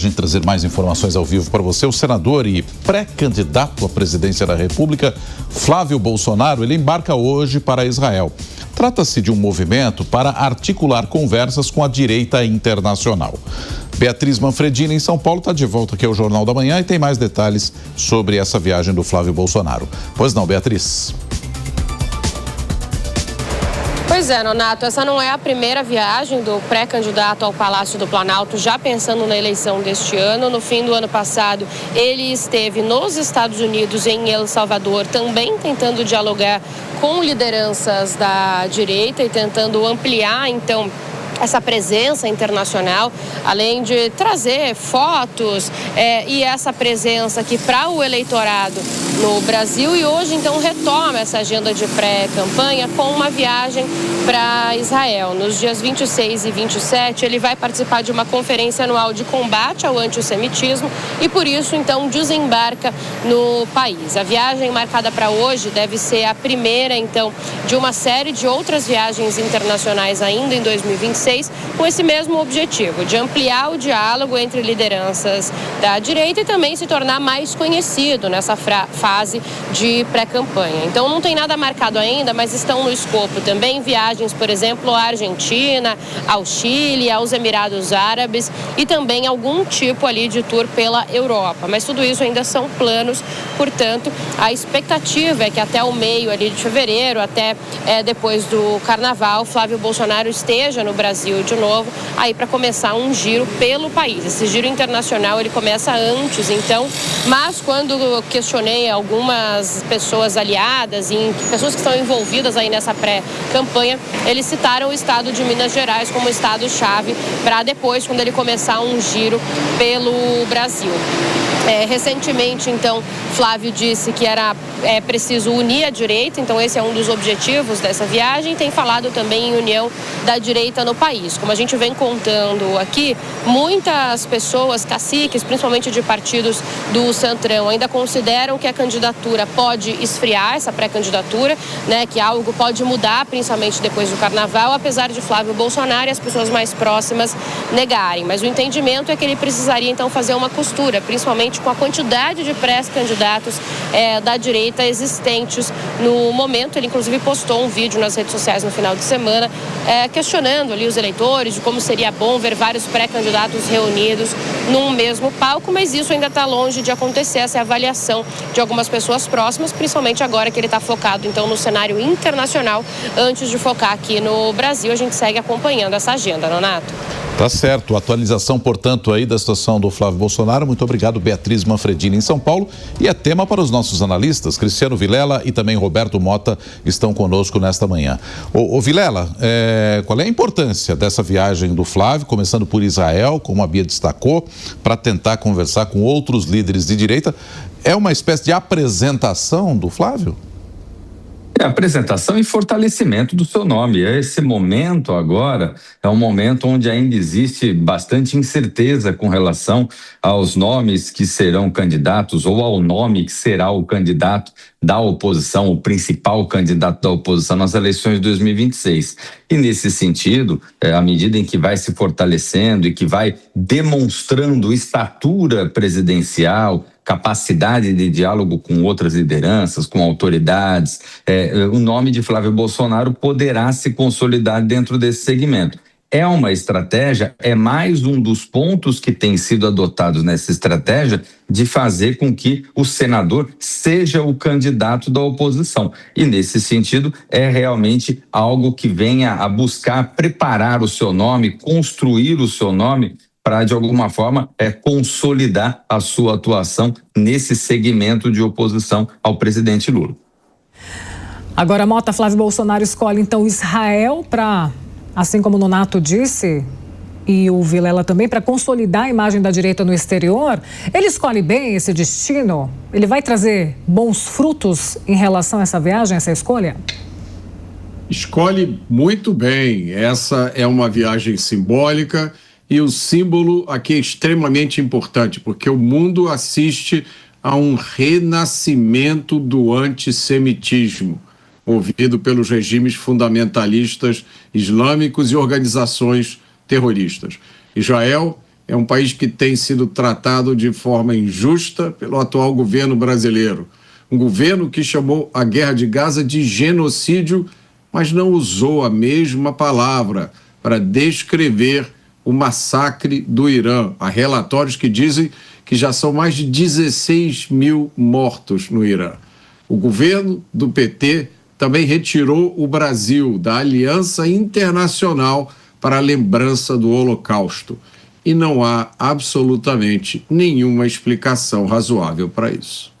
A gente trazer mais informações ao vivo para você. O senador e pré-candidato à presidência da República, Flávio Bolsonaro, ele embarca hoje para Israel. Trata-se de um movimento para articular conversas com a direita internacional. Beatriz Manfredini, em São Paulo, está de volta aqui ao Jornal da Manhã e tem mais detalhes sobre essa viagem do Flávio Bolsonaro. Pois não, Beatriz? Pois é, Nonato, essa não é a primeira viagem do pré-candidato ao Palácio do Planalto, já pensando na eleição deste ano. No fim do ano passado, ele esteve nos Estados Unidos, em El Salvador, também tentando dialogar com lideranças da direita e tentando ampliar, então, essa presença internacional, além de trazer fotos e essa presença aqui para o eleitorado no Brasil. E hoje, então, retoma essa agenda de pré-campanha com uma viagem para Israel. Nos dias 26 e 27, ele vai participar de uma conferência anual de combate ao antissemitismo e, por isso, então, desembarca no país. A viagem marcada para hoje deve ser a primeira, então, de uma série de outras viagens internacionais ainda em 2026, com esse mesmo objetivo, de ampliar o diálogo entre lideranças da direita e também se tornar mais conhecido nessa fase de pré-campanha. Então não tem nada marcado ainda, mas estão no escopo também viagens, por exemplo, à Argentina, ao Chile, aos Emirados Árabes e também algum tipo ali de tour pela Europa. Mas tudo isso ainda são planos, portanto, a expectativa é que até o meio ali de fevereiro, até depois do Carnaval, Flávio Bolsonaro esteja no Brasil de novo, aí para começar um giro pelo país. Esse giro internacional, ele começa antes, então, mas quando eu questionei algumas pessoas aliadas e pessoas que estão envolvidas aí nessa pré-campanha, eles citaram o estado de Minas Gerais como estado-chave para depois, quando ele começar um giro pelo Brasil. Recentemente, então, Flávio disse que era preciso unir a direita, então esse é um dos objetivos dessa viagem. Tem falado também em união da direita no país. Como a gente vem contando aqui, muitas pessoas, caciques, principalmente de partidos do Centrão, ainda consideram que a candidatura pode esfriar, essa pré-candidatura, né, que algo pode mudar, principalmente depois do Carnaval, apesar de Flávio Bolsonaro e as pessoas mais próximas negarem. Mas o entendimento é que ele precisaria, então, fazer uma costura, principalmente com a quantidade de pré-candidatos da direita existentes no momento. Ele, inclusive, postou um vídeo nas redes sociais no final de semana questionando ali os eleitores de como seria bom ver vários pré-candidatos reunidos num mesmo palco, mas isso ainda está longe de acontecer, essa é a avaliação de algumas pessoas próximas, principalmente agora que ele está focado, então, no cenário internacional, antes de focar aqui no Brasil. A gente segue acompanhando essa agenda, Nonato. Tá certo. Atualização, portanto, aí da situação do Flávio Bolsonaro. Muito obrigado, Beatriz Manfredini, em São Paulo. E é tema para os nossos analistas. Cristiano Vilela e também Roberto Mota estão conosco nesta manhã. Ô Vilela, qual é a importância dessa viagem do Flávio, começando por Israel, como a Bia destacou, para tentar conversar com outros líderes de direita? É uma espécie de apresentação do Flávio? Apresentação e fortalecimento do seu nome. Esse momento agora é um momento onde ainda existe bastante incerteza com relação aos nomes que serão candidatos ou ao nome que será o candidato da oposição, o principal candidato da oposição nas eleições de 2026. E nesse sentido, à medida em que vai se fortalecendo e que vai demonstrando estatura presidencial, capacidade de diálogo com outras lideranças, com autoridades, o nome de Flávio Bolsonaro poderá se consolidar dentro desse segmento. É uma estratégia, é mais um dos pontos que tem sido adotados nessa estratégia de fazer com que o senador seja o candidato da oposição. E nesse sentido, é realmente algo que venha a buscar preparar o seu nome, construir o seu nome, para, de alguma forma, consolidar a sua atuação nesse segmento de oposição ao presidente Lula. Agora, Mota, Flávio Bolsonaro escolhe, então, Israel para, assim como o Nonato disse, e o Vilela também, para consolidar a imagem da direita no exterior. Ele escolhe bem esse destino? Ele vai trazer bons frutos em relação a essa viagem, essa escolha? Escolhe muito bem. Essa é uma viagem simbólica. E o símbolo aqui é extremamente importante, porque o mundo assiste a um renascimento do antissemitismo, movido pelos regimes fundamentalistas islâmicos e organizações terroristas. Israel é um país que tem sido tratado de forma injusta pelo atual governo brasileiro. Um governo que chamou a guerra de Gaza de genocídio, mas não usou a mesma palavra para descrever o massacre do Irã. Há relatórios que dizem que já são mais de 16 mil mortos no Irã. O governo do PT também retirou o Brasil da Aliança Internacional para a Lembrança do Holocausto. E não há absolutamente nenhuma explicação razoável para isso.